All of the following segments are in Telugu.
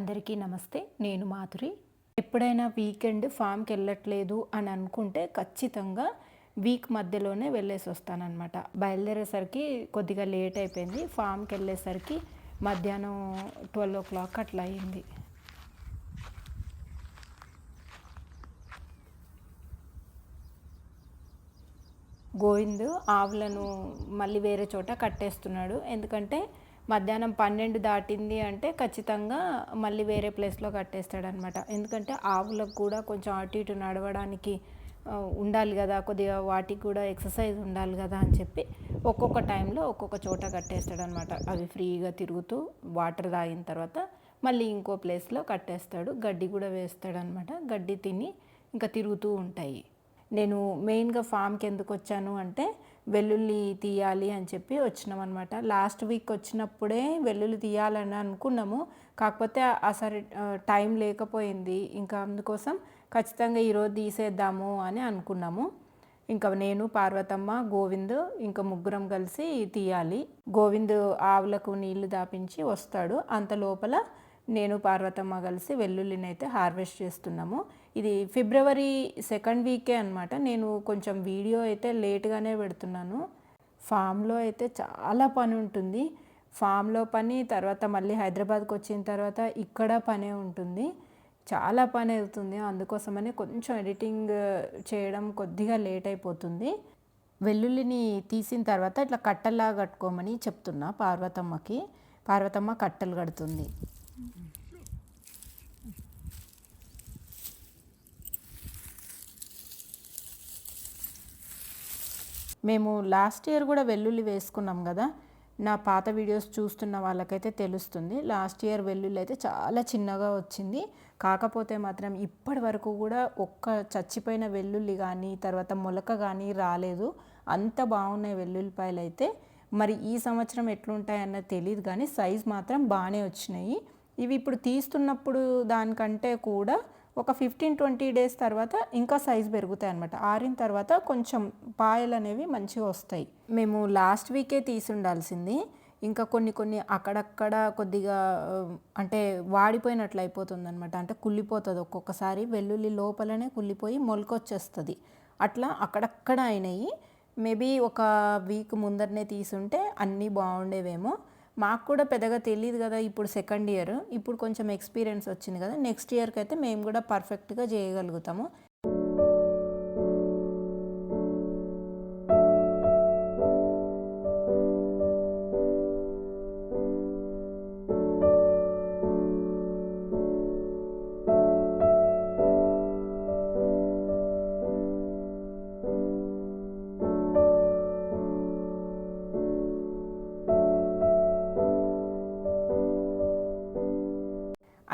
అందరికీ నమస్తే. నేను మాధురి. ఎప్పుడైనా వీకెండ్ ఫామ్‌కి వెళ్ళట్లేదు అని అనుకుంటే ఖచ్చితంగా వీక్ మధ్యలోనే వెళ్ళేసి వస్తానన్నమాట. బయలుదేరేసరికి కొద్దిగా లేట్ అయిపోయింది. ఫామ్‌కి వెళ్ళేసరికి మధ్యాహ్నం 12:00 అట్లా అయింది. గోవింద్ ఆవులను మళ్ళీ వేరే చోట కట్టేస్తున్నాడు. ఎందుకంటే మధ్యాహ్నం 12 దాటింది అంటే ఖచ్చితంగా మళ్ళీ వేరే ప్లేస్లో కట్టేస్తాడనమాట. ఎందుకంటే ఆవులకు కూడా కొంచెం అటు ఇటు నడవడానికి ఉండాలి కదా, కొద్దిగా వాటికి కూడా ఎక్సర్సైజ్ ఉండాలి కదా అని చెప్పి ఒక్కొక్క టైంలో ఒక్కొక్క చోట కట్టేస్తాడనమాట. అవి ఫ్రీగా తిరుగుతూ వాటర్ తాగిన తర్వాత మళ్ళీ ఇంకో ప్లేస్లో కట్టేస్తాడు. గడ్డి కూడా వేస్తాడనమాట. గడ్డి తిని ఇంకా తిరుగుతూ ఉంటాయి. నేను మెయిన్గా ఫామ్కి ఎందుకు వచ్చాను అంటే వెల్లుల్లి తీయాలి అని చెప్పి వచ్చినామన్నమాట. లాస్ట్ వీక్ వచ్చినప్పుడే వెల్లుల్లి తీయాలని అనుకున్నాము. కాకపోతే సరే టైం లేకపోయింది. ఇంకా అందుకోసం ఖచ్చితంగా ఈరోజు తీసేద్దాము అని అనుకున్నాము. ఇంకా నేను, పార్వతమ్మ, గోవింద్ ఇంకా ముగ్గురం కలిసి తీయాలి. గోవింద్ ఆవులకు నీళ్లు దాపించి వస్తాడు. అంత లోపల నేను, పార్వతమ్మ కలిసి వెల్లుల్లిని అయితే హార్వెస్ట్ చేస్తున్నాము. ఇది ఫిబ్రవరి 2nd వీకే అనమాట. నేను కొంచెం వీడియో అయితే లేట్గానే పెడుతున్నాను. ఫామ్లో అయితే చాలా పని ఉంటుంది. ఫామ్లో పని, తర్వాత మళ్ళీ హైదరాబాద్కి వచ్చిన తర్వాత ఇక్కడ పనే ఉంటుంది. చాలా పని అవుతుంది. అందుకోసమని కొంచెం ఎడిటింగ్ చేయడం కొద్దిగా లేట్ అయిపోతుంది. వెల్లుల్లిని తీసిన తర్వాత ఇట్లా కట్టల్లాగా కట్టుకోమని చెప్తున్నా పార్వతమ్మకి. పార్వతమ్మ కట్టలు కడుతుంది. మేము లాస్ట్ ఇయర్ కూడా వెల్లుల్లి వేసుకున్నాం కదా. నా పాత వీడియోస్ చూస్తున్న వాళ్ళకైతే తెలుస్తుంది. లాస్ట్ ఇయర్ వెల్లుల్లి అయితే చాలా చిన్నగా వచ్చింది. కాకపోతే మాత్రం ఇప్పటి వరకు కూడా ఒక్క చచ్చిపోయిన వెల్లుల్లి కానీ తర్వాత మొలక కానీ రాలేదు. అంత బాగున్నాయి వెల్లుల్లిపాయలు అయితే. మరి ఈ సంవత్సరం ఎట్లుంటాయన్నది తెలియదు కానీ సైజ్ మాత్రం బాగానే వచ్చినాయి. ఇవి ఇప్పుడు తీస్తున్నప్పుడు దానికంటే కూడా ఒక 15-20 డేస్ తర్వాత ఇంకా సైజ్ పెరుగుతాయి అన్నమాట. ఆరిన తర్వాత కొంచెం పాయలు అనేవి మంచిగా వస్తాయి. మేము లాస్ట్ వీకే తీసి ఉండాల్సింది. ఇంకా కొన్ని అక్కడక్కడ కొద్దిగా అంటే వాడిపోయినట్లు అయిపోతుంది అనమాట. అంటే కుళ్ళిపోతుంది ఒక్కొక్కసారి. వెల్లుల్లి లోపలనే కుళ్ళిపోయి మొలకొచ్చేస్తుంది. అట్లా అక్కడక్కడ అయినాయి. మేబీ ఒక వీక్ ముందరనే తీసుంటే అన్నీ బాగుండేవేమో. మాకు కూడా పెద్దగా తెలియదు కదా. ఇప్పుడు 2nd ఇయర్, ఇప్పుడు కొంచెం ఎక్స్పీరియన్స్ వచ్చింది కదా. నెక్స్ట్ ఇయర్కి అయితే మేము కూడా పర్ఫెక్ట్గా చేయగలుగుతాము.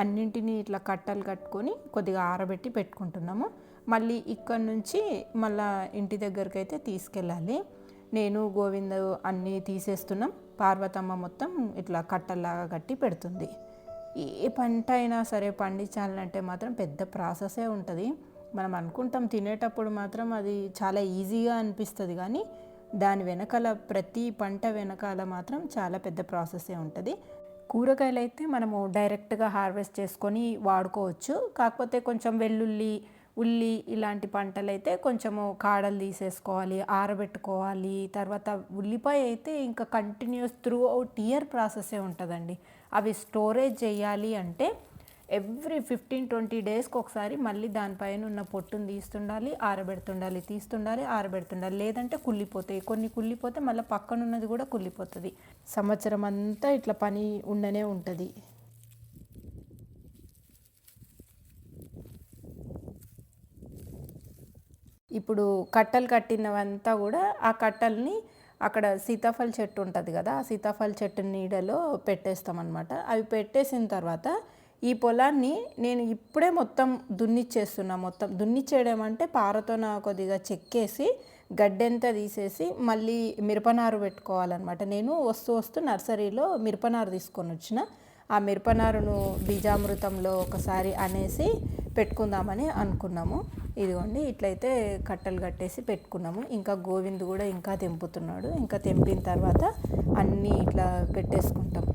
అన్నింటినీ ఇట్లా కట్టలు కట్టుకొని కొద్దిగా ఆరబెట్టి పెట్టుకుంటున్నాము. మళ్ళీ ఇక్కడ నుంచి మళ్ళీ ఇంటి దగ్గరికి అయితే తీసుకెళ్ళాలి. నేను, గోవింద్ అన్నీ తీసేస్తున్నాం. పార్వతమ్మ మొత్తం ఇట్లా కట్టల్లాగా కట్టి పెడుతుంది. ఏ పంట అయినా సరే పండించాలంటే మాత్రం పెద్ద ప్రాసెసే ఉంటుంది. మనం అనుకుంటాం తినేటప్పుడు మాత్రం అది చాలా ఈజీగా అనిపిస్తుంది కానీ దాని వెనకాల ప్రతి పంట వెనకాల మాత్రం చాలా పెద్ద ప్రాసెసే ఉంటుంది. కూరగాయలు అయితే మనము డైరెక్ట్గా హార్వెస్ట్ చేసుకొని వాడుకోవచ్చు. కాకపోతే కొంచెం వెల్లుల్లి, ఉల్లి ఇలాంటి పంటలు అయితే కొంచెము కాడలు తీసేసుకోవాలి, ఆరబెట్టుకోవాలి. తర్వాత ఉల్లిపాయ అయితే ఇంకా కంటిన్యూస్ త్రూ అవుట్ ఇయర్ ప్రాసెసే ఉంటుందండి. అవి స్టోరేజ్ చేయాలి అంటే ఎవ్రీ 15-20 డేస్కి ఒకసారి మళ్ళీ దానిపైన ఉన్న పొట్టును తీస్తుండాలి, ఆరబెడుతుండాలి, తీస్తుండాలి, ఆరబెడుతుండాలి. లేదంటే కుళ్ళిపోతాయి. కొన్ని కుళ్ళిపోతే మళ్ళీ పక్కనున్నది కూడా కుళ్ళిపోతుంది. సంవత్సరం అంతా ఇట్లా పని ఉండనే ఉంటుంది. ఇప్పుడు కట్టలు కట్టినవంతా కూడా ఆ కట్టల్ని అక్కడ సీతాఫల చెట్టు ఉంటుంది కదా, ఆ సీతాఫల చెట్టు నీడలో పెట్టేస్తామన్నమాట. అవి పెట్టేసిన తర్వాత ఈ పొలాన్ని నేను ఇప్పుడే మొత్తం దున్నిచ్చేస్తున్నా. మొత్తం దున్నిచ్చేయడం అంటే పారతోన కొద్దిగా చెక్కేసి గడ్డెంతా తీసేసి మళ్ళీ మిరపనారు పెట్టుకోవాలన్నమాట. నేను వస్తూ నర్సరీలో మిరపనారు తీసుకొని వచ్చిన. ఆ మిరపనారును బీజామృతంలో ఒకసారి అనేసి పెట్టుకుందామని అనుకున్నాము. ఇదిగోండి ఇట్లయితే కట్టలు కట్టేసి పెట్టుకున్నాము. ఇంకా గోవింద్ కూడా ఇంకా తెంపుతున్నాడు. ఇంకా తెంపిన తర్వాత అన్నీ ఇట్లా పెట్టేసుకుంటాం.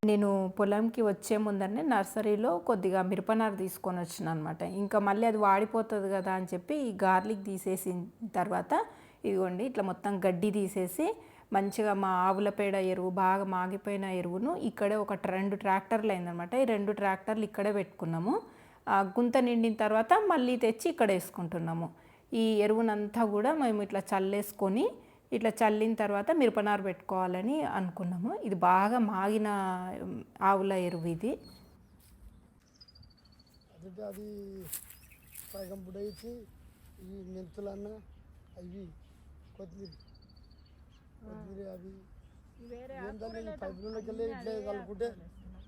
నేను పొలంకి వచ్చే ముందరనే నర్సరీలో కొద్దిగా మిరపనారు తీసుకొని వచ్చిన అనమాట. ఇంకా మళ్ళీ అది వాడిపోతుంది కదా అని చెప్పి ఈ గార్లిక్ తీసేసిన తర్వాత ఇదిగోండి ఇట్లా మొత్తం గడ్డి తీసేసి మంచిగా మా ఆవుల పేడ ఎరువు బాగా మాగిపోయిన ఎరువును ఇక్కడే ఒక 2 ట్రాక్టర్లు అయిందనమాట. ఈ 2 ట్రాక్టర్లు ఇక్కడే పెట్టుకున్నాము. గుంత నిండిన తర్వాత మళ్ళీ తెచ్చి ఇక్కడ వేసుకుంటున్నాము. ఈ ఎరువునంతా కూడా మేము ఇట్లా చల్లేసుకొని ఇట్లా చల్లిన తర్వాత మిరపనారు పెట్టుకోవాలని అనుకున్నాము. ఇది బాగా మాగిన ఆవుల ఎరువు ఇది. అది సగం బుడైతే ఈ మెంతులన్న అవి కొత్తిమీర అవి ఏంటంటే పైపులోకి వెళ్ళి ఇట్లా కలుపుకుంటే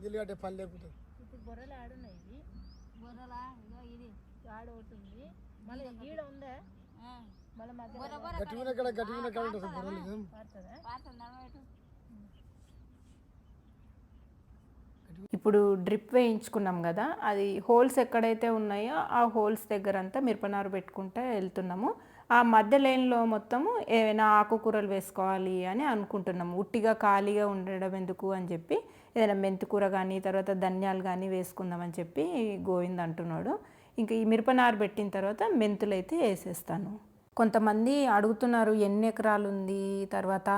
నీళ్ళు కట్టే పని లేకుంటుంది. ఇప్పుడు బొర్రలు ఆడున్నాయి ఇవి బొర్రలా ఇది ఆడ ఒకటి ఉంది మళ్ళీ గీడ ఉందా మళ్ళీ గట్టిగా గట్టిగా ఉంటుంది బొర్రలు ఇప్పుడు డ్రిప్ వేయించుకున్నాం కదా, అది హోల్స్ ఎక్కడైతే ఉన్నాయో ఆ హోల్స్ దగ్గర అంతా మిరపనారు పెట్టుకుంటే వెళ్తున్నాము. ఆ మధ్య లైన్లో మొత్తము ఏమైనా ఆకుకూరలు వేసుకోవాలి అని అనుకుంటున్నాము. ఉట్టిగా ఖాళీగా ఉండడం ఎందుకు అని చెప్పి ఏదైనా మెంతికూర కానీ తర్వాత ధనియాలు కానీ వేసుకుందామని చెప్పి గోవింద్ అంటున్నాడు. ఇంకా ఈ మిరపనారు పెట్టిన తర్వాత మెంతులు అయితే వేసేస్తాను. కొంతమంది అడుగుతున్నారు ఎన్ని ఎకరాలు ఉంది, తర్వాత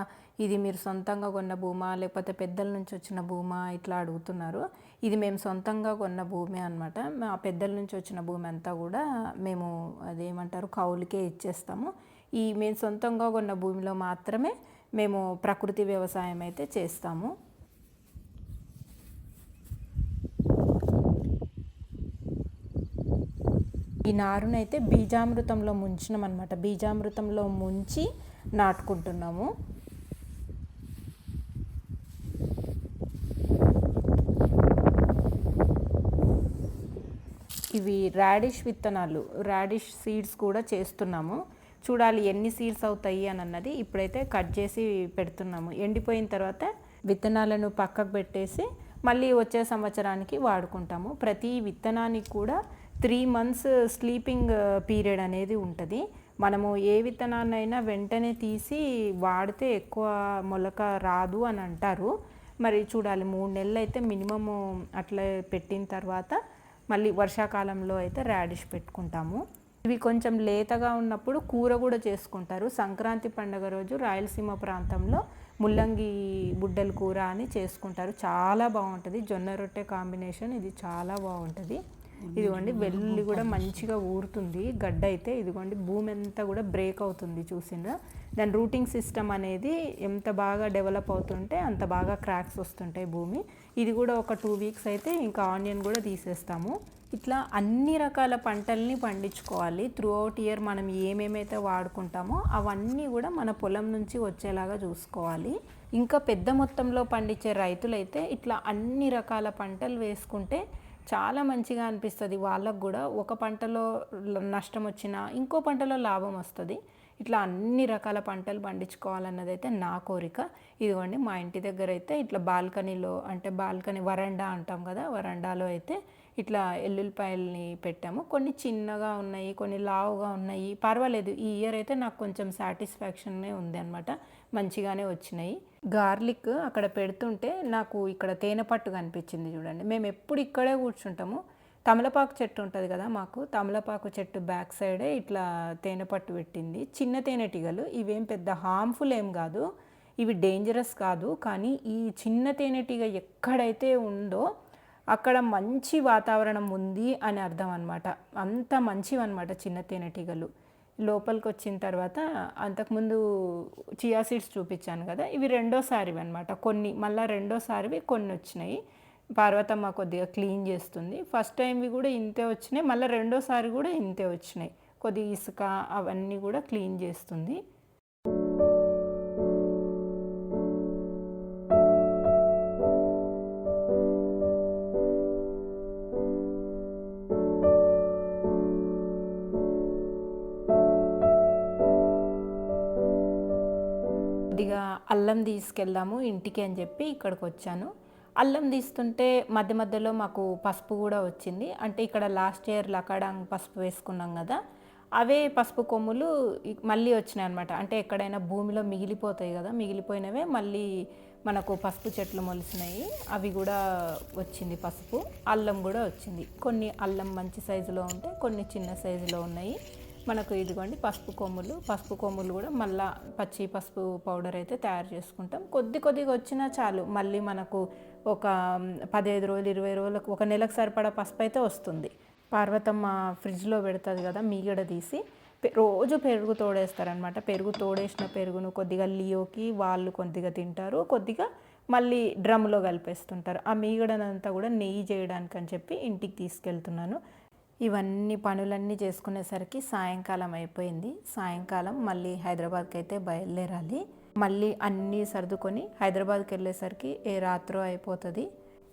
ఇది మీరు సొంతంగా కొన్న భూమా లేకపోతే పెద్దల నుంచి వచ్చిన భూమా ఇట్లా అడుగుతున్నారు. ఇది మేము సొంతంగా కొన్న భూమి అనమాట. మా పెద్దల నుంచి వచ్చిన భూమి అంతా కూడా మేము అదేమంటారు కౌలుకే ఇచ్చేస్తాము. మేము సొంతంగా కొన్న భూమిలో మాత్రమే మేము ప్రకృతి వ్యవసాయం అయితే చేస్తాము. ఈ నారునైతే బీజామృతంలో ముంచినాం అనమాట. బీజామృతంలో ముంచి నాటుకుంటున్నాము. ఇవి రాడిష్ విత్తనాలు, రాడిష్ సీడ్స్ కూడా చేస్తున్నాము. చూడాలి ఎన్ని సీడ్స్ అవుతాయి అని అన్నది ఇప్పుడైతే కట్ చేసి పెడుతున్నాము. ఎండిపోయిన తర్వాత విత్తనాలను పక్కకు పెట్టేసి మళ్ళీ వచ్చే సంవత్సరానికి వాడుకుంటాము. ప్రతి విత్తనానికి కూడా 3 months స్లీపింగ్ పీరియడ్ అనేది ఉంటుంది. మనము ఏ విత్తనాన్నైనా వెంటనే తీసి వాడితే ఎక్కువ మొలక రాదు అని అంటారు. మరి చూడాలి 3 నెలలు అయితే మినిమము అట్లా పెట్టిన తర్వాత మళ్ళీ వర్షాకాలంలో అయితే రాడిష్ పెట్టుకుంటాము. ఇవి కొంచెం లేతగా ఉన్నప్పుడు కూర కూడా చేసుకుంటారు. సంక్రాంతి పండుగ రోజు రాయలసీమ ప్రాంతంలో ముల్లంగి బుడ్డల కూర అని చేసుకుంటారు. చాలా బాగుంటుంది. జొన్న రొట్టె కాంబినేషన్ ఇది చాలా బాగుంటుంది. ఇదిగోండి వెల్లుల్లి కూడా మంచిగా ఊరుతుంది గడ్డ అయితే. ఇదిగోండి భూమి అంతా కూడా బ్రేక్ అవుతుంది చూసిండ్రా. దాని రూటింగ్ సిస్టమ్ అనేది ఎంత బాగా డెవలప్ అవుతుంటే అంత బాగా క్రాక్స్ వస్తుంటాయి భూమి. ఇది కూడా ఒక 2 weeks అయితే ఇంకా ఆనియన్ కూడా తీసేస్తాము. ఇట్లా అన్ని రకాల పంటల్ని పండించుకోవాలి. త్రూ అవుట్ ఇయర్ మనం ఏమేమైతే వాడుకుంటామో అవన్నీ కూడా మన పొలం నుంచి వచ్చేలాగా చూసుకోవాలి. ఇంకా పెద్ద మొత్తంలో పండించే రైతులైతే ఇట్లా అన్ని రకాల పంటలు వేసుకుంటే చాలా మంచిగా అనిపిస్తుంది. వాళ్ళకు కూడా ఒక పంటలో నష్టం వచ్చినా ఇంకో పంటలో లాభం వస్తుంది. ఇట్లా అన్ని రకాల పంటలు పండించుకోవాలన్నది అయితే నా కోరిక. ఇదిగోండి మా ఇంటి దగ్గర అయితే ఇట్లా బాల్కనీలో, అంటే బాల్కనీ వరండా అంటాం కదా, వరండాలో అయితే ఇట్లా ఎల్లుల్లిపాయల్ని పెట్టాము. కొన్ని చిన్నగా ఉన్నాయి, కొన్ని లావుగా ఉన్నాయి. పర్వాలేదు, ఈ ఇయర్ అయితే నాకు కొంచెం సాటిస్ఫాక్షన్నే ఉంది అనమాట. మంచిగానే వచ్చినాయి. గార్లిక్ అక్కడ పెడుతుంటే నాకు ఇక్కడ తేనెపట్టు కనిపించింది చూడండి. మేము ఎప్పుడు ఇక్కడే కూర్చుంటాము. తమలపాకు చెట్టు ఉంటుంది కదా మాకు, తమలపాకు చెట్టు బ్యాక్ సైడే ఇట్లా తేనెపట్టు పెట్టింది. చిన్న తేనెటీగలు, ఇవేం పెద్ద హార్మ్ఫుల్ ఏం కాదు, ఇవి డేంజరస్ కాదు. కానీ ఈ చిన్న తేనెటీగ ఎక్కడైతే ఉందో అక్కడ మంచి వాతావరణం ఉంది అని అర్థం అనమాట. అంత మంచివన్నమాట చిన్న తేనెటీగలు. లోపలికి వచ్చిన తర్వాత అంతకుముందు చియా సీడ్స్ చూపించాను కదా, ఇవి రెండోసారివి అనమాట. కొన్ని మళ్ళీ రెండోసారివి కొన్ని వచ్చినాయి. పార్వతమ్మ కొద్దిగా క్లీన్ చేస్తుంది. ఫస్ట్ టైంవి కూడా ఇంతే వచ్చినాయి, మళ్ళీ రెండోసారి కూడా ఇంతే వచ్చినాయి. కొద్దిగా ఇసుక అవన్నీ కూడా క్లీన్ చేస్తుంది. కొద్దిగా అల్లం తీసుకెళ్దాము ఇంటికి అని చెప్పి ఇక్కడికి వచ్చాను. అల్లం తీస్తుంటే మధ్య మధ్యలో మాకు పసుపు కూడా వచ్చింది. అంటే ఇక్కడ లాస్ట్ ఇయర్ లకాడాంగ్ పసుపు వేసుకున్నాం కదా, అవే పసుపు కొమ్ములు మళ్ళీ వచ్చినాయి అనమాట. అంటే ఎక్కడైనా భూమిలో మిగిలిపోతాయి కదా, మిగిలిపోయినవే మళ్ళీ మనకు పసుపు చెట్లు మొలిసినాయి, అవి కూడా వచ్చింది పసుపు. అల్లం కూడా వచ్చింది. కొన్ని అల్లం మంచి సైజులో ఉంటే కొన్ని చిన్న సైజులో ఉన్నాయి. మనకు ఇదిగోండి పసుపు కొమ్ములు కూడా మళ్ళీ పచ్చి పసుపు పౌడర్ అయితే తయారు చేసుకుంటాం. కొద్దిగా వచ్చినా చాలు, మళ్ళీ మనకు ఒక 15 రోజులు 20 రోజులకు ఒక నెలకు సరిపడా పసుపు అయితే వస్తుంది. పార్వతమ్మ ఫ్రిడ్జ్లో పెడుతుంది కదా మీగడ తీసి, రోజు పెరుగు తోడేస్తారనమాట. పెరుగు తోడేసిన పెరుగును కొద్దిగా లియోకి వాళ్ళు కొద్దిగా తింటారు, కొద్దిగా మళ్ళీ డ్రమ్లో కలిపేస్తుంటారు. ఆ మీగడనంతా కూడా నెయ్యి చేయడానికి అని చెప్పి ఇంటికి తీసుకెళ్తున్నాను. ఇవన్నీ పనులన్నీ చేసుకునేసరికి సాయంకాలం అయిపోయింది. సాయంకాలం మళ్ళీ హైదరాబాద్కి అయితే బయలుదేరాలి. మళ్ళీ అన్నీ సర్దుకొని హైదరాబాద్కి వెళ్ళేసరికి ఏ రాత్రో అయిపోతుంది.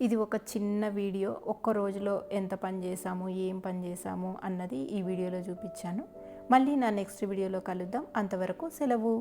ఇది ఒక చిన్న వీడియో, ఒక్క రోజులో ఎంత పని చేశాము, ఏం పని చేశాము అన్నది ఈ వీడియోలో చూపించాను. మళ్ళీ నా నెక్స్ట్ వీడియోలో కలుద్దాం. అంతవరకు సెలవు.